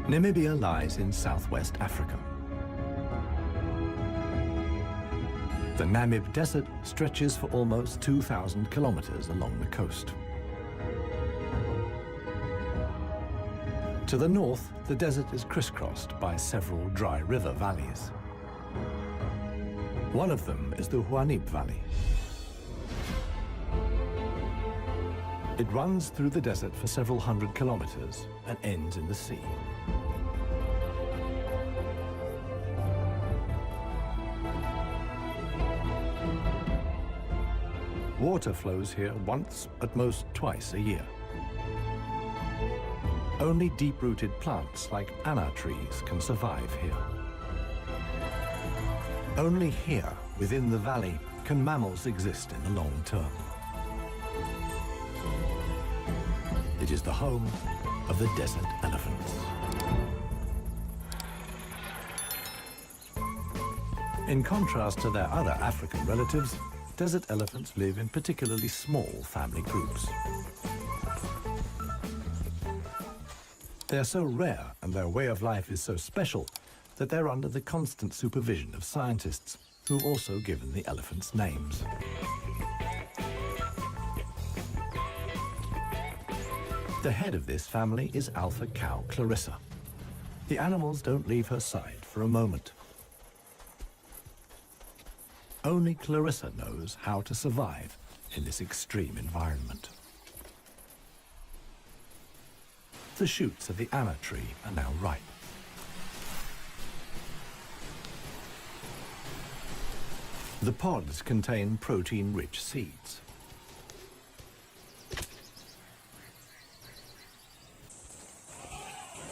Namibia lies in southwest Africa. The Namib Desert stretches for almost 2,000 kilometers along the coast. To the north, the desert is crisscrossed by several dry river valleys. One of them is the Huanib Valley. It runs through the desert for several hundred kilometers and ends in the sea. Water flows here once, at most twice a year. Only deep-rooted plants like anna trees can survive here. Only here, within the valley, can mammals exist in the long term. It is the home of the desert elephants. In contrast to their other African relatives, desert elephants live in particularly small family groups. They are so rare and their way of life is so special that they're under the constant supervision of scientists who've also given the elephants names. The head of this family is alpha cow Clarissa. The animals don't leave her side for a moment. Only Clarissa knows how to survive in this extreme environment. The shoots of the anna tree are now ripe. The pods contain protein-rich seeds.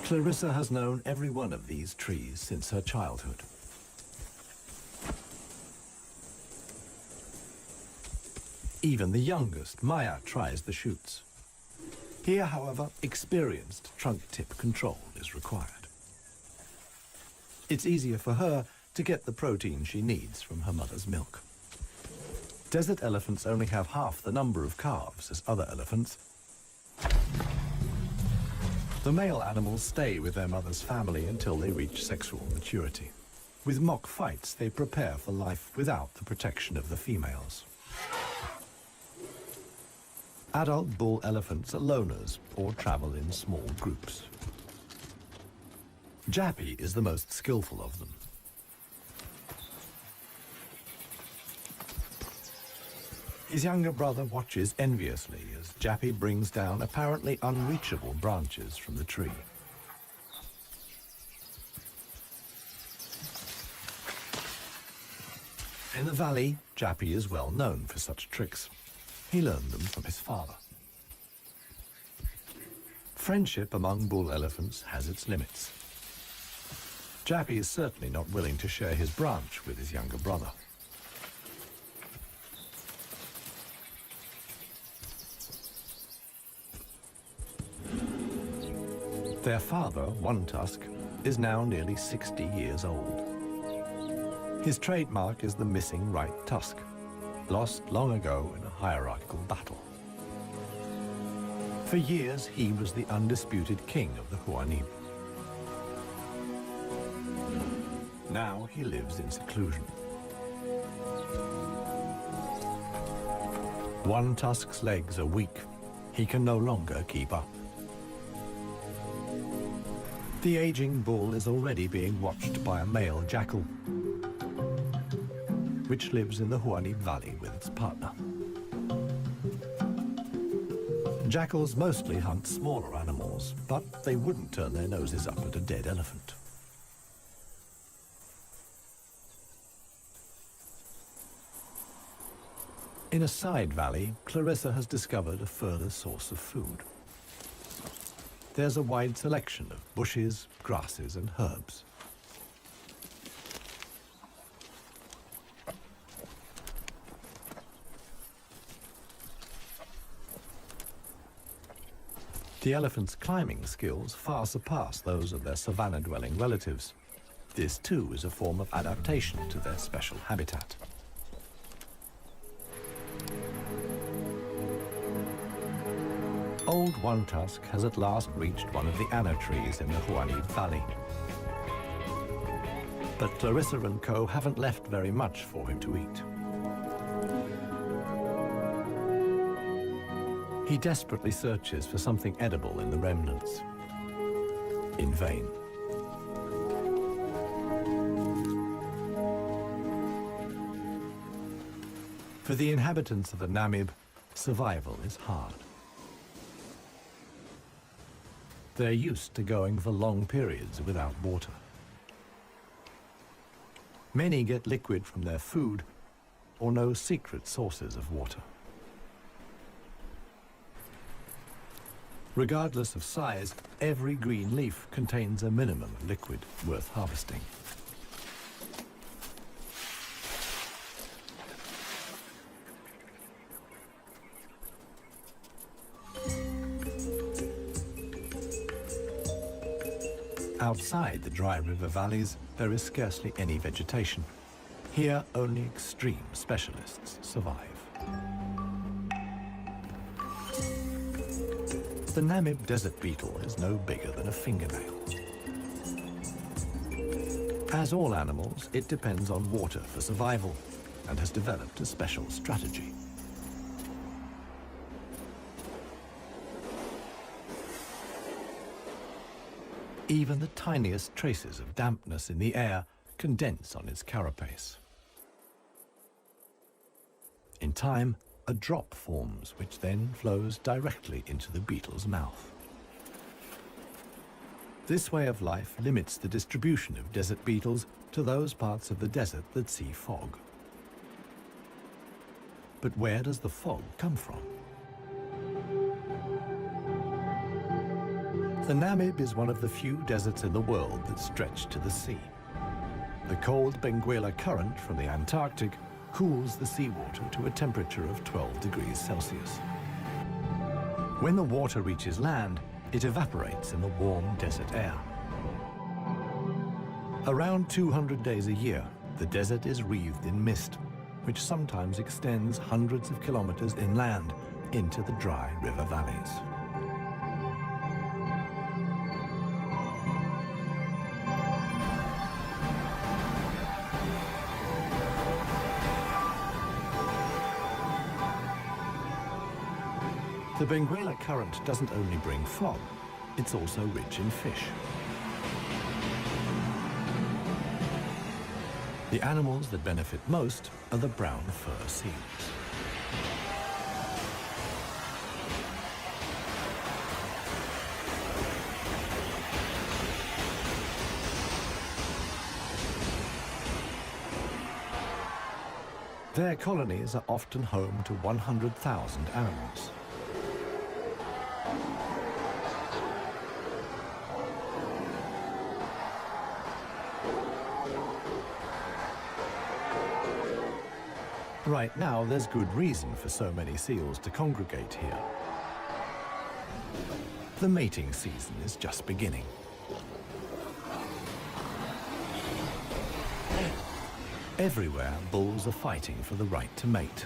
Clarissa has known every one of these trees since her childhood. Even the youngest, Maya, tries the shoots. Here, however, experienced trunk tip control is required. It's easier for her to get the protein she needs from her mother's milk. Desert elephants only have half the number of calves as other elephants. The male animals stay with their mother's family until they reach sexual maturity. With mock fights, they prepare for life without the protection of the females. Adult bull elephants are loners or travel in small groups. Jappy is the most skillful of them. His younger brother watches enviously as Jappy brings down apparently unreachable branches from the tree. In the valley, Jappy is well known for such tricks. He learned them from his father. Friendship among bull elephants has its limits. Jappy is certainly not willing to share his branch with his younger brother. Their father, one tusk, is now nearly 60 years old. His trademark is the missing right tusk, lost long ago in a hierarchical battle. For years, he was the undisputed king of the Huanib. Now he lives in seclusion. One tusk's legs are weak. He can no longer keep up. The aging bull is already being watched by a male jackal, which lives in the Huanib Valley with its partner. Jackals mostly hunt smaller animals, but they wouldn't turn their noses up at a dead elephant. In a side valley, Clarissa has discovered a further source of food. There's a wide selection of bushes, grasses, and herbs. The elephants' climbing skills far surpass those of their savanna-dwelling relatives. This, too, is a form of adaptation to their special habitat. Old One-Tusk has at last reached one of the anna trees in the Wallowing Valley. But Clarissa and co. haven't left very much for him to eat. He desperately searches for something edible in the remnants. In vain. For the inhabitants of the Namib, survival is hard. They're used to going for long periods without water. Many get liquid from their food or know secret sources of water. Regardless of size, every green leaf contains a minimum of liquid worth harvesting. Outside the dry river valleys, there is scarcely any vegetation. Here, only extreme specialists survive. The Namib desert beetle is no bigger than a fingernail. As all animals, it depends on water for survival and has developed a special strategy. Even the tiniest traces of dampness in the air condense on its carapace. In time, a drop forms, which then flows directly into the beetle's mouth. This way of life limits the distribution of desert beetles to those parts of the desert that see fog. But where does the fog come from? The Namib is one of the few deserts in the world that stretch to the sea. The cold Benguela current from the Antarctic cools the seawater to a temperature of 12 degrees Celsius. When the water reaches land, it evaporates in the warm desert air. Around 200 days a year, the desert is wreathed in mist, which sometimes extends hundreds of kilometers inland into the dry river valleys. The Benguela current doesn't only bring fog, it's also rich in fish. The animals that benefit most are the brown fur seals. Their colonies are often home to 100,000 animals. Right now, there's good reason for so many seals to congregate here. The mating season is just beginning. Everywhere, bulls are fighting for the right to mate.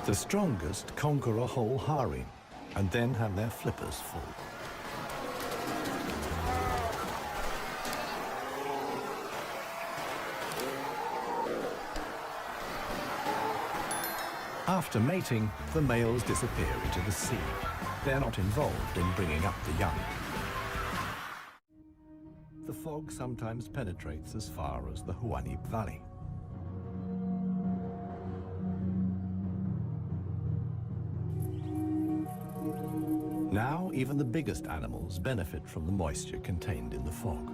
The strongest conquer a whole harem and then have their flippers full. After mating, the males disappear into the sea. They're not involved in bringing up the young. The fog sometimes penetrates as far as the Wallowing Valley. Now, even the biggest animals benefit from the moisture contained in the fog.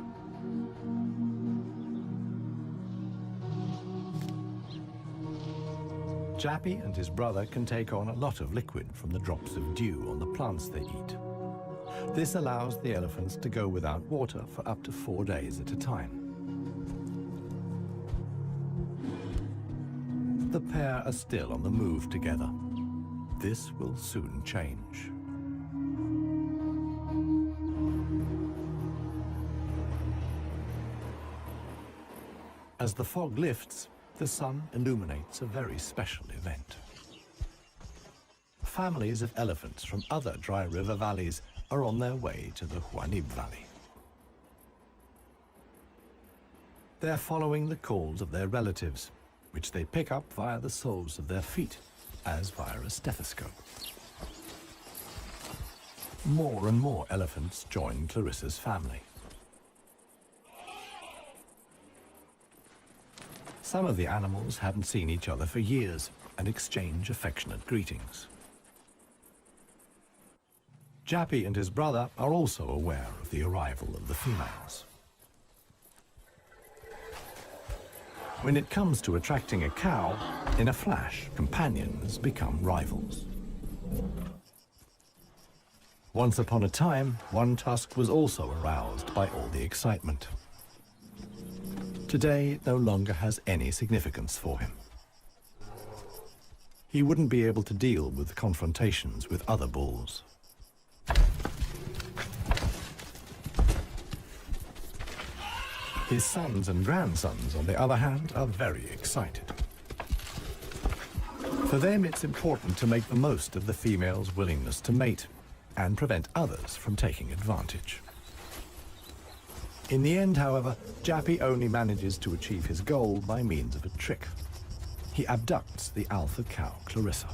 Jappy and his brother can take on a lot of liquid from the drops of dew on the plants they eat. This allows the elephants to go without water for up to 4 days at a time. The pair are still on the move together. This will soon change. As the fog lifts, the sun illuminates a very special event. Families of elephants from other dry river valleys are on their way to the Huanib Valley. They're following the calls of their relatives, which they pick up via the soles of their feet, as via a stethoscope. More and more elephants join Clarissa's family. Some of the animals haven't seen each other for years and exchange affectionate greetings. Jappy and his brother are also aware of the arrival of the females. When it comes to attracting a cow, in a flash, companions become rivals. Once upon a time, one tusk was also aroused by all the excitement. Today, it no longer has any significance for him. He wouldn't be able to deal with confrontations with other bulls. His sons and grandsons, on the other hand, are very excited. For them, it's important to make the most of the female's willingness to mate and prevent others from taking advantage. In the end, however, Jappy only manages to achieve his goal by means of a trick. He abducts the alpha cow, Clarissa.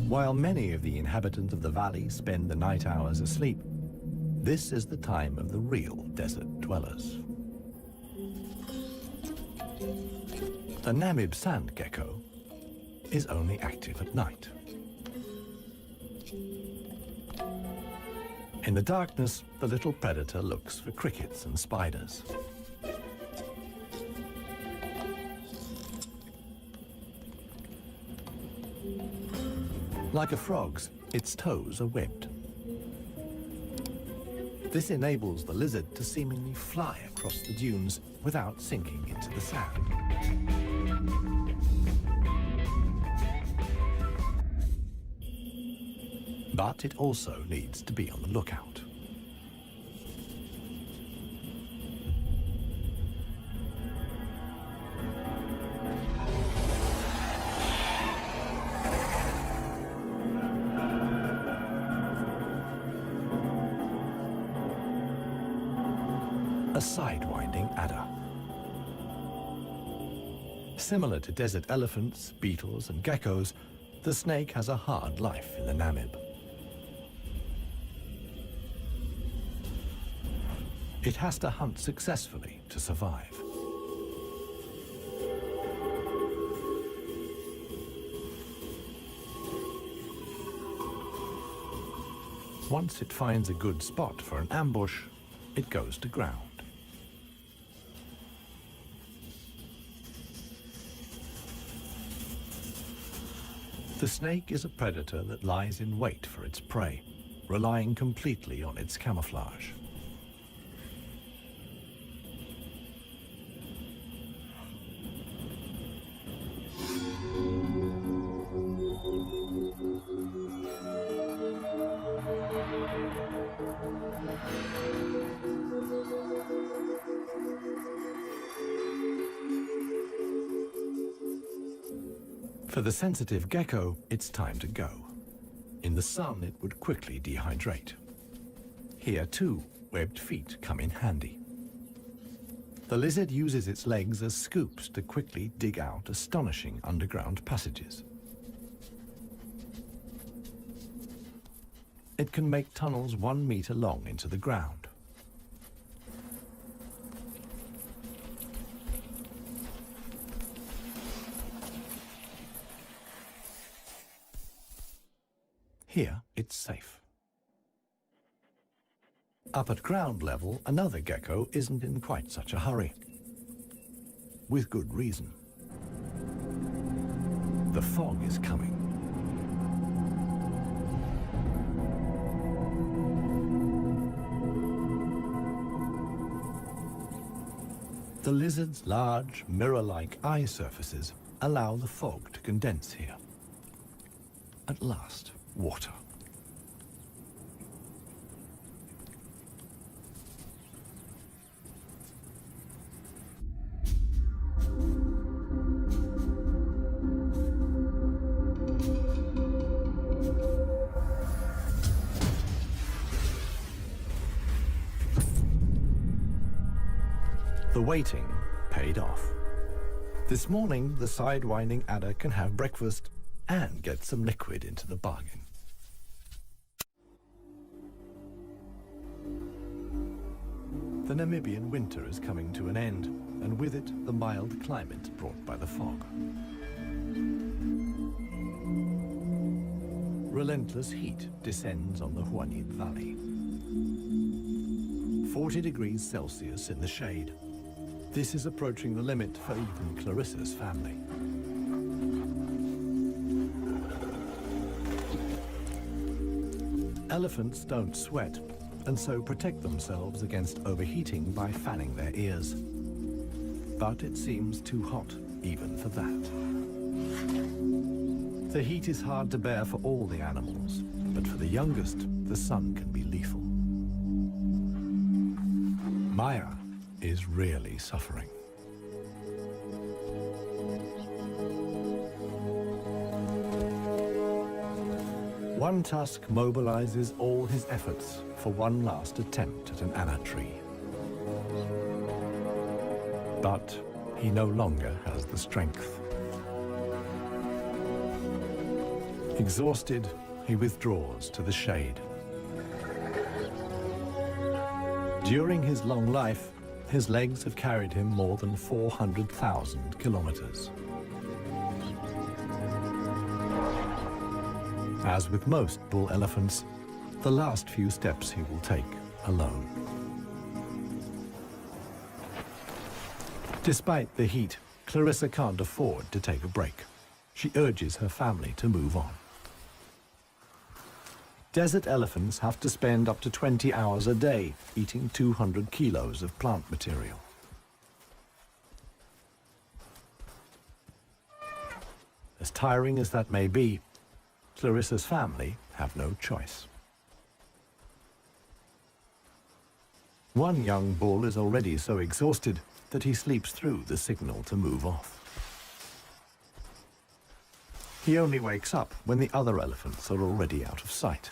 While many of the inhabitants of the valley spend the night hours asleep, this is the time of the real desert dwellers. The Namib sand gecko is only active at night. In the darkness, the little predator looks for crickets and spiders. Like a frog's, its toes are webbed. This enables the lizard to seemingly fly across the dunes without sinking into the sand. But it also needs to be on the lookout. A sidewinding adder. Similar to desert elephants, beetles, and geckos, the snake has a hard life in the Namib. It has to hunt successfully to survive. Once it finds a good spot for an ambush, it goes to ground. The snake is a predator that lies in wait for its prey, relying completely on its camouflage. For the sensitive gecko, it's time to go. In the sun, it would quickly dehydrate. Here, too, webbed feet come in handy. The lizard uses its legs as scoops to quickly dig out astonishing underground passages. It can make tunnels 1 meter long into the ground. Here, it's safe. Up at ground level, another gecko isn't in quite such a hurry. With good reason. The fog is coming. The lizard's large, mirror-like eye surfaces allow the fog to condense here. At last, water. The waiting paid off. This morning, the sidewinding adder can have breakfast and get some liquid into the bargain. The Namibian winter is coming to an end, and with it, the mild climate brought by the fog. Relentless heat descends on the Wallowing Valley. 40 degrees Celsius in the shade. This is approaching the limit for even Clarissa's family. Elephants don't sweat, and so protect themselves against overheating by fanning their ears. But it seems too hot, even for that. The heat is hard to bear for all the animals, but for the youngest, the sun can be lethal. Maya is really suffering. One tusk mobilizes all his efforts for one last attempt at an anna tree. But he no longer has the strength. Exhausted, he withdraws to the shade. During his long life, his legs have carried him more than 400,000 kilometers. As with most bull elephants, the last few steps he will take alone. Despite the heat, Clarissa can't afford to take a break. She urges her family to move on. Desert elephants have to spend up to 20 hours a day eating 200 kilos of plant material. As tiring as that may be, Clarissa's family have no choice. One young bull is already so exhausted that he sleeps through the signal to move off. He only wakes up when the other elephants are already out of sight.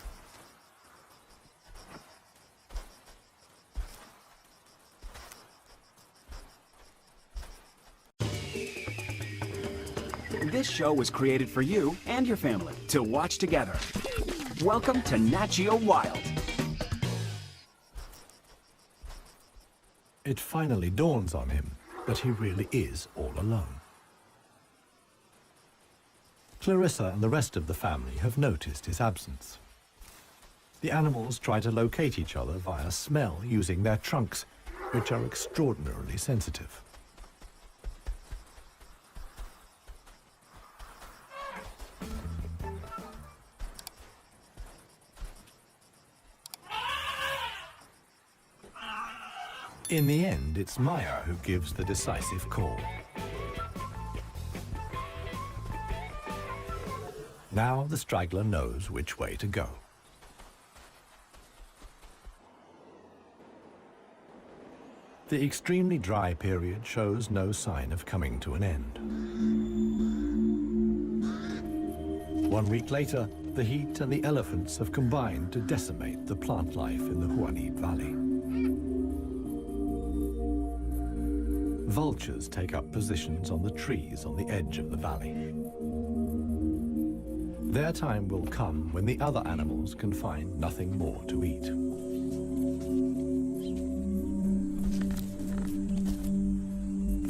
This show was created for you and your family to watch together. Welcome to Nat Geo Wild. It finally dawns on him that he really is all alone. Clarissa and the rest of the family have noticed his absence. The animals try to locate each other via smell using their trunks, which are extraordinarily sensitive. In the end, it's Maya who gives the decisive call. Now the straggler knows which way to go. The extremely dry period shows no sign of coming to an end. 1 week later, the heat and the elephants have combined to decimate the plant life in the Wallowing Valley. Vultures take up positions on the trees on the edge of the valley. Their time will come when the other animals can find nothing more to eat.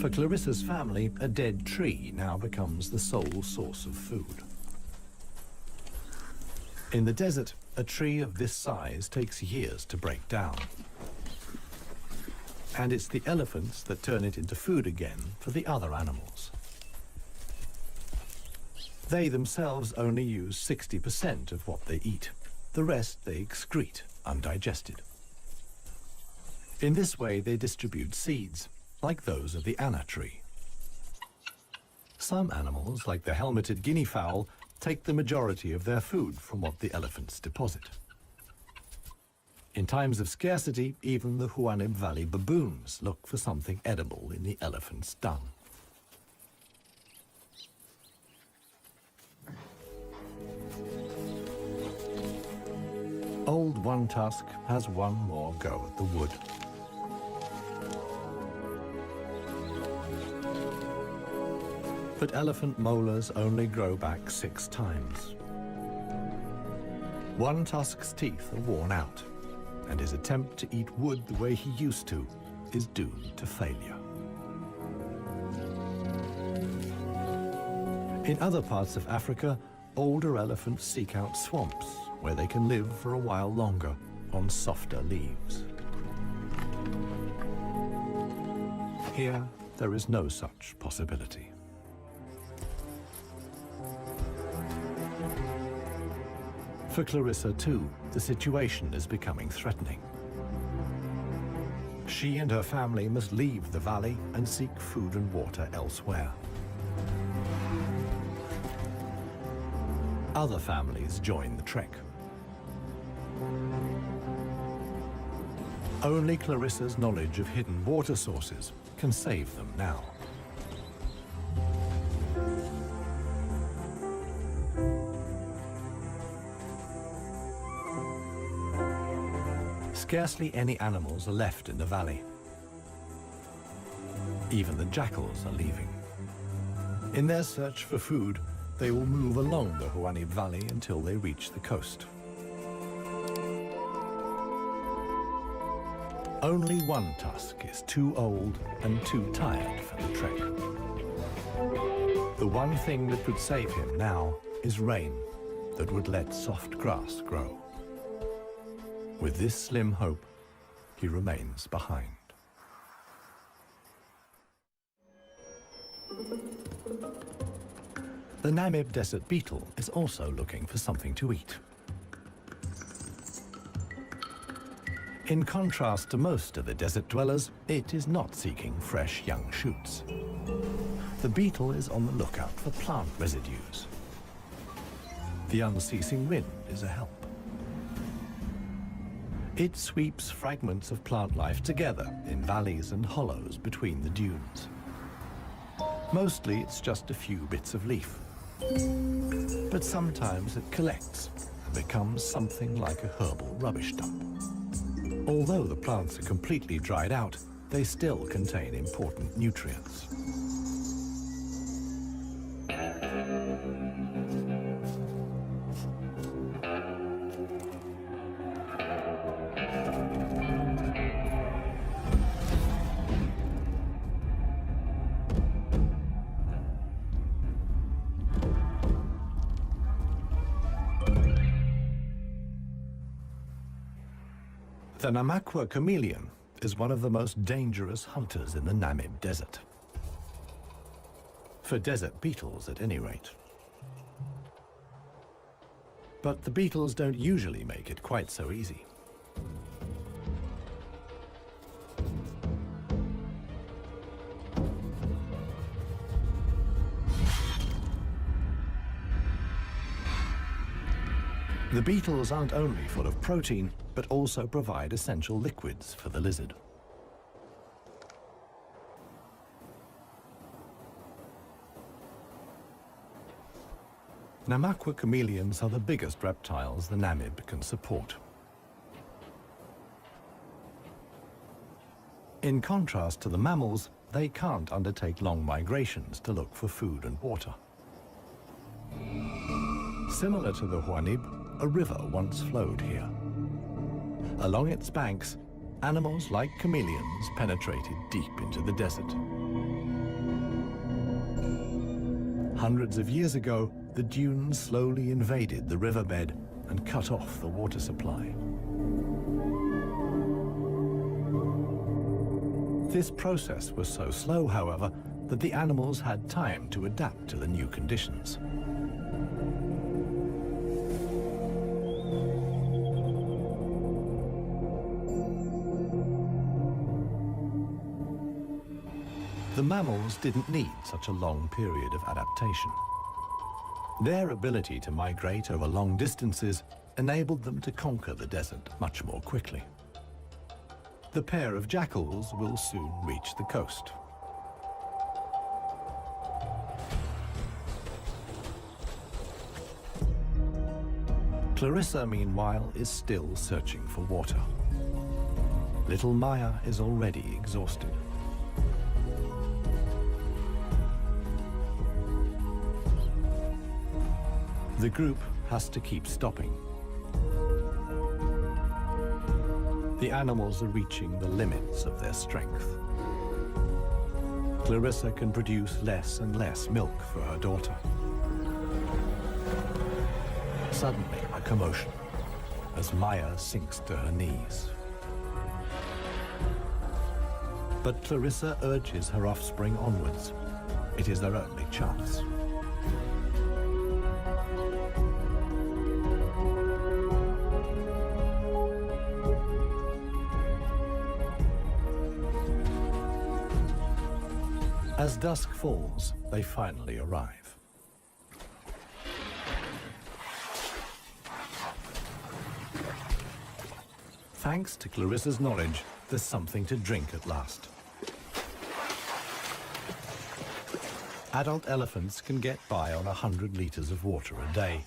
For Clarissa's family, a dead tree now becomes the sole source of food. In the desert, a tree of this size takes years to break down. And it's the elephants that turn it into food again for the other animals. They themselves only use 60% of what they eat. The rest they excrete undigested. In this way, they distribute seeds, like those of the anna tree. Some animals, like the helmeted guinea fowl, take the majority of their food from what the elephants deposit. In times of scarcity, even the Huanib Valley baboons look for something edible in the elephant's dung. Old One Tusk has one more go at the wood. But elephant molars only grow back 6 times. One Tusk's teeth are worn out, and his attempt to eat wood the way he used to is doomed to failure. In other parts of Africa, older elephants seek out swamps where they can live for a while longer on softer leaves. Here, there is no such possibility. For Clarissa, too, the situation is becoming threatening. She and her family must leave the valley and seek food and water elsewhere. Other families join the trek. Only Clarissa's knowledge of hidden water sources can save them now. Scarcely any animals are left in the valley. Even the jackals are leaving. In their search for food, they will move along the Huanib Valley until they reach the coast. Only One Tusk is too old and too tired for the trek. The one thing that could save him now is rain that would let soft grass grow. With this slim hope, he remains behind. The Namib desert beetle is also looking for something to eat. In contrast to most of the desert dwellers, it is not seeking fresh young shoots. The beetle is on the lookout for plant residues. The unceasing wind is a help. It sweeps fragments of plant life together in valleys and hollows between the dunes. Mostly it's just a few bits of leaf. But sometimes it collects and becomes something like a herbal rubbish dump. Although the plants are completely dried out, they still contain important nutrients. The Namakwa chameleon is one of the most dangerous hunters in the Namib Desert. For desert beetles, at any rate. But the beetles don't usually make it quite so easy. The beetles aren't only full of protein, but also provide essential liquids for the lizard. Namakwa chameleons are the biggest reptiles the Namib can support. In contrast to the mammals, they can't undertake long migrations to look for food and water. Similar to the Huanib, a river once flowed here. Along its banks, animals like chameleons penetrated deep into the desert. Hundreds of years ago, the dunes slowly invaded the riverbed and cut off the water supply. This process was so slow, however, that the animals had time to adapt to the new conditions. The mammals didn't need such a long period of adaptation. Their ability to migrate over long distances enabled them to conquer the desert much more quickly. The pair of jackals will soon reach the coast. Clarissa, meanwhile, is still searching for water. Little Maya is already exhausted. The group has to keep stopping. The animals are reaching the limits of their strength. Clarissa can produce less and less milk for her daughter. Suddenly, a commotion as Maya sinks to her knees. But Clarissa urges her offspring onwards. It is their only chance. As dusk falls, they finally arrive. Thanks to Clarissa's knowledge, there's something to drink at last. Adult elephants can get by on 100 liters of water a day.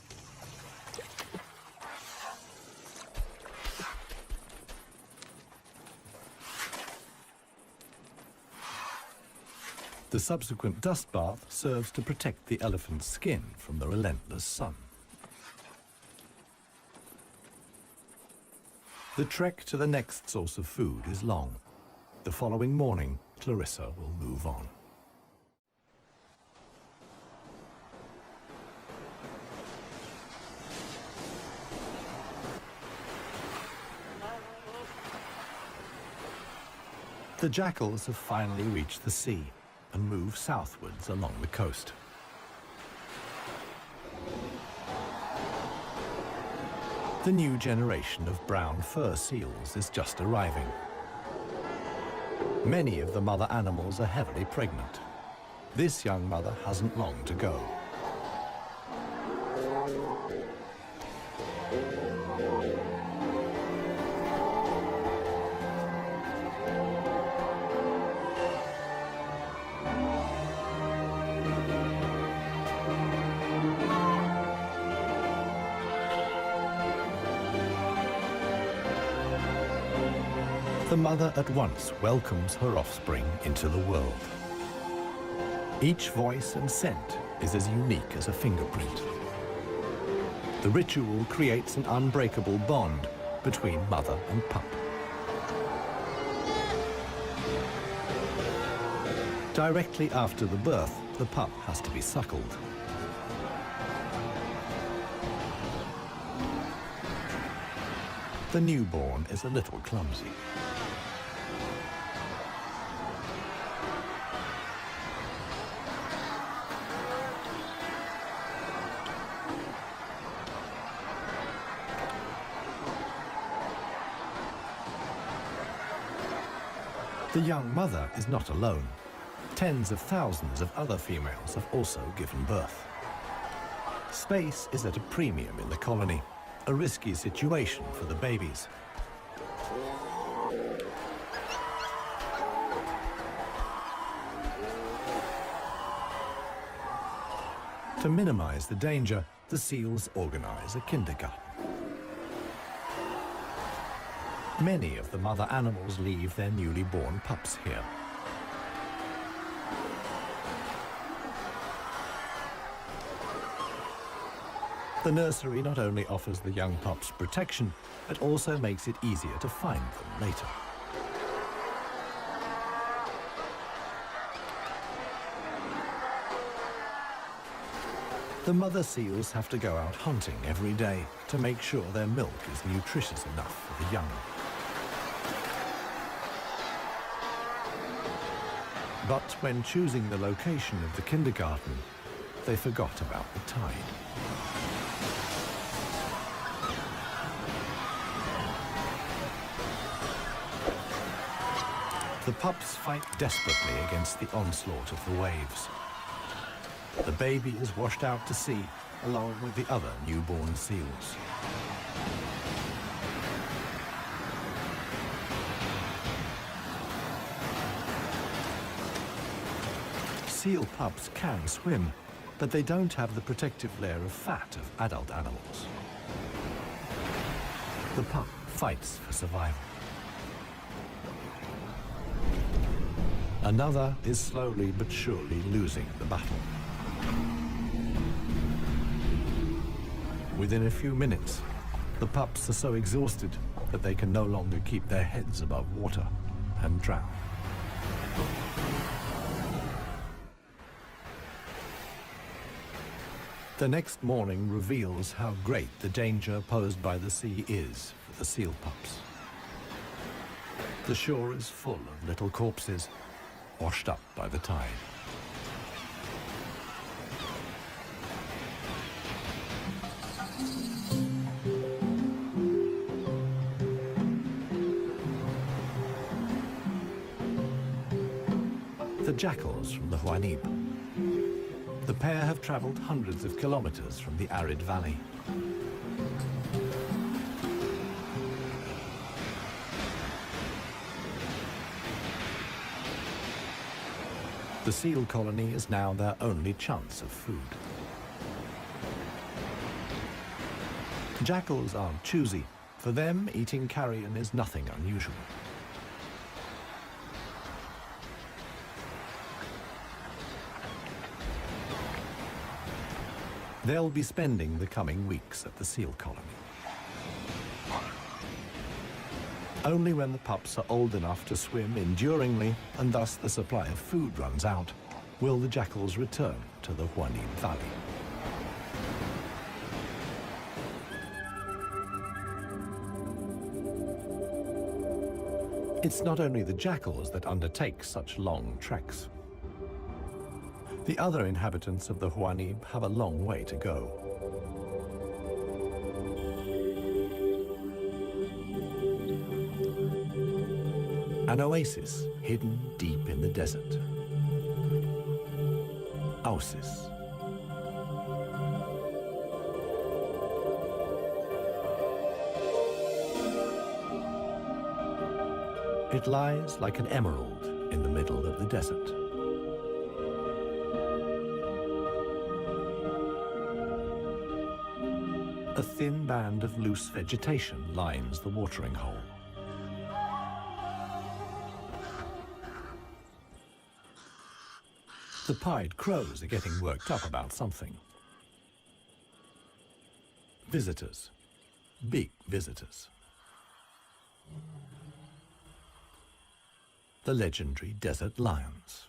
The subsequent dust bath serves to protect the elephant's skin from the relentless sun. The trek to the next source of food is long. The following morning, Clarissa will move on. The jackals have finally reached the sea and move southwards along the coast. The new generation of brown fur seals is just arriving. Many of the mother animals are heavily pregnant. This young mother hasn't long to go. The mother at once welcomes her offspring into the world. Each voice and scent is as unique as a fingerprint. The ritual creates an unbreakable bond between mother and pup. Directly after the birth, the pup has to be suckled. The newborn is a little clumsy. The young mother is not alone. Tens of thousands of other females have also given birth. Space is at a premium in the colony, a risky situation for the babies. To minimize the danger, the seals organize a kindergarten. Many of the mother animals leave their newly born pups here. The nursery not only offers the young pups protection, but also makes it easier to find them later. The mother seals have to go out hunting every day to make sure their milk is nutritious enough for the young. But when choosing the location of the kindergarten, they forgot about the tide. The pups fight desperately against the onslaught of the waves. The baby is washed out to sea along with the other newborn seals. Seal pups can swim, but they don't have the protective layer of fat of adult animals. The pup fights for survival. Another is slowly but surely losing the battle. Within a few minutes, the pups are so exhausted that they can no longer keep their heads above water and drown. The next morning reveals how great the danger posed by the sea is for the seal pups. The shore is full of little corpses, washed up by the tide. The jackals from the Huanib. The pair have traveled hundreds of kilometers from the arid valley. The seal colony is now their only chance of food. Jackals aren't choosy. For them, eating carrion is nothing unusual. They'll be spending the coming weeks at the seal colony. Only when the pups are old enough to swim enduringly, and thus the supply of food runs out, will the jackals return to the Huanib Valley. It's not only the jackals that undertake such long treks. The other inhabitants of the Huanib have a long way to go. An oasis hidden deep in the desert. Oasis. It lies like an emerald in the middle of the desert. A thin band of loose vegetation lines the watering hole. The pied crows are getting worked up about something. Visitors. Big visitors. The legendary desert lions.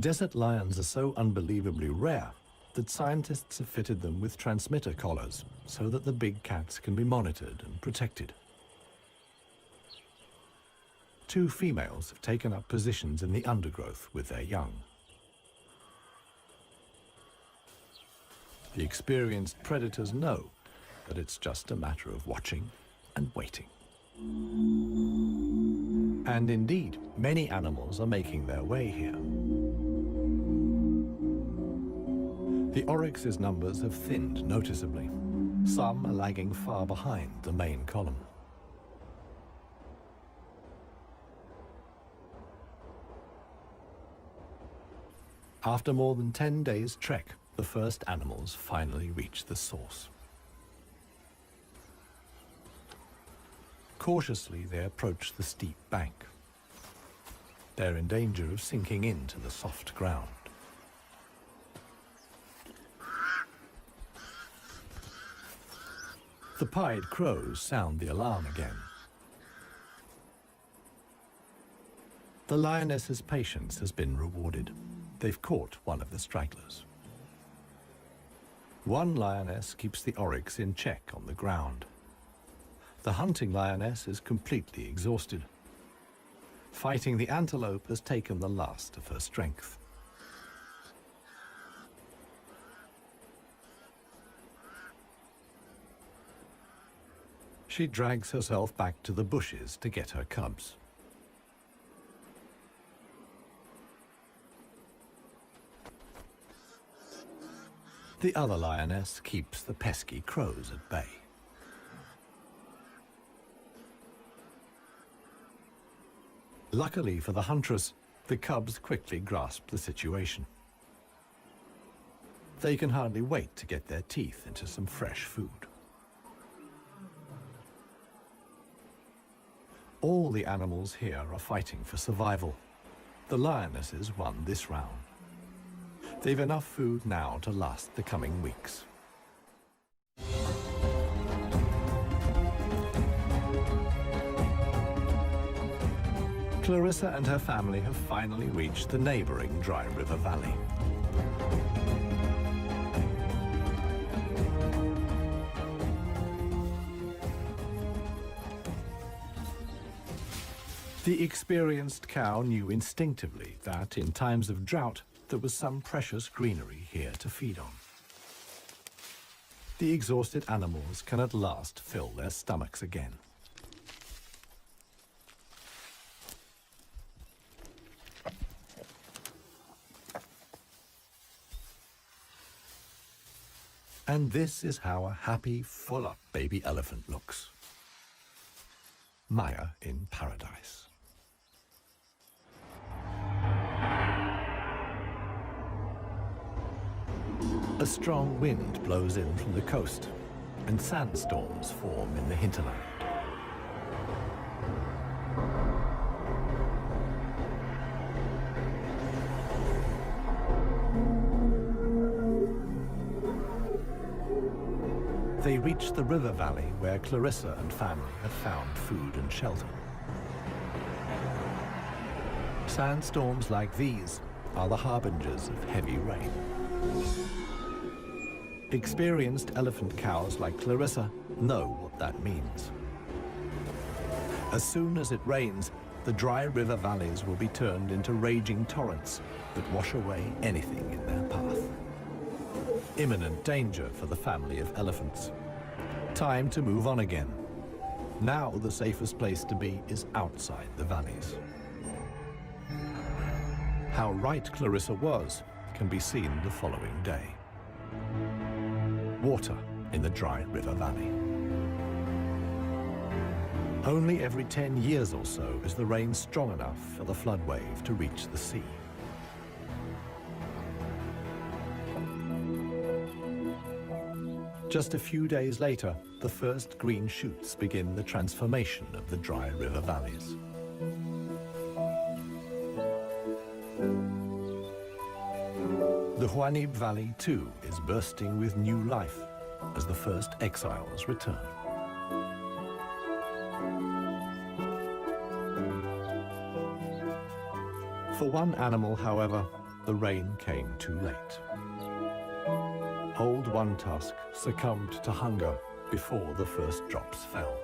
Desert lions are so unbelievably rare that scientists have fitted them with transmitter collars so that the big cats can be monitored and protected. Two females have taken up positions in the undergrowth with their young. The experienced predators know that it's just a matter of watching and waiting. And indeed, many animals are making their way here. The oryx's numbers have thinned noticeably. Some are lagging far behind the main column. After more than 10 days' trek, the first animals finally reach the source. Cautiously, they approach the steep bank. They're in danger of sinking into the soft ground. The pied crows sound the alarm again. The lioness's patience has been rewarded. They've caught one of the stragglers. One lioness keeps the oryx in check on the ground. The hunting lioness is completely exhausted. Fighting the antelope has taken the last of her strength. She drags herself back to the bushes to get her cubs. The other lioness keeps the pesky crows at bay. Luckily for the huntress, the cubs quickly grasp the situation. They can hardly wait to get their teeth into some fresh food. All the animals here are fighting for survival. The lionesses won this round. They've enough food now to last the coming weeks. Clarissa and her family have finally reached the neighboring Dry River Valley. The experienced cow knew instinctively that in times of drought, there was some precious greenery here to feed on. The exhausted animals can at last fill their stomachs again. And this is how a happy, full-up baby elephant looks. Maya in paradise. A strong wind blows in from the coast, and sandstorms form in the hinterland. They reach the river valley where Clarissa and family had found food and shelter. Sandstorms like these are the harbingers of heavy rain. Experienced elephant cows like Clarissa know what that means. As soon as it rains, the dry river valleys will be turned into raging torrents that wash away anything in their path. Imminent danger for the family of elephants. Time to move on again. Now the safest place to be is outside the valleys. How right Clarissa was can be seen the following day. Water in the dry river valley. Only every 10 years or so is the rain strong enough for the flood wave to reach the sea. Just a few days later, the first green shoots begin the transformation of the dry river valleys. The Huanib Valley, too, is bursting with new life as the first exiles return. For one animal, however, the rain came too late. Old One Tusk succumbed to hunger before the first drops fell.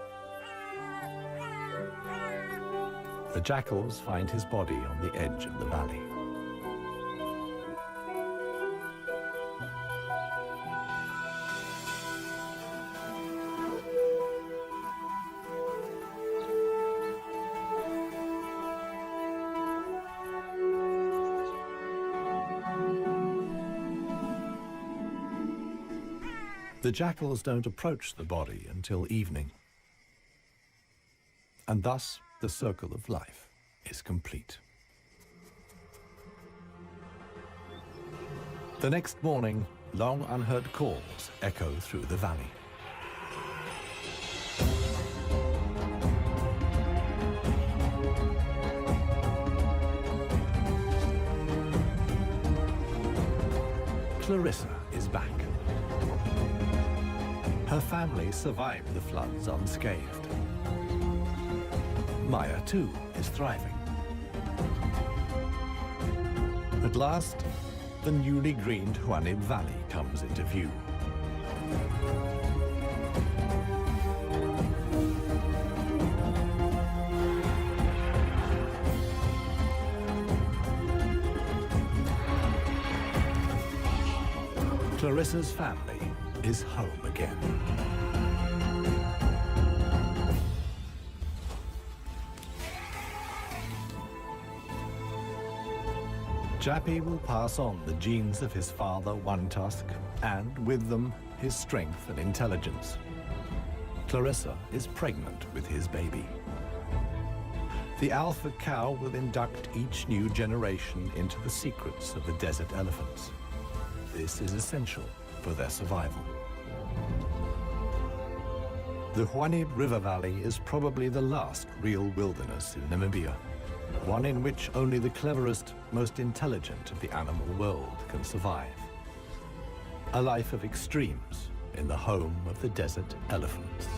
The jackals find his body on the edge of the valley. The jackals don't approach the body until evening. And thus, the circle of life is complete. The next morning, long unheard calls echo through the valley. Clarissa is back. Her family survived the floods unscathed. Maya, too, is thriving. At last, the newly greened Huanib Valley comes into view. Clarissa's family is home again. Jappy will pass on the genes of his father, One Tusk, and with them, his strength and intelligence. Clarissa is pregnant with his baby. The alpha cow will induct each new generation into the secrets of the desert elephants. This is essential for their survival. The Huanib River Valley is probably the last real wilderness in Namibia, one in which only the cleverest, most intelligent of the animal world can survive. A life of extremes in the home of the desert elephants.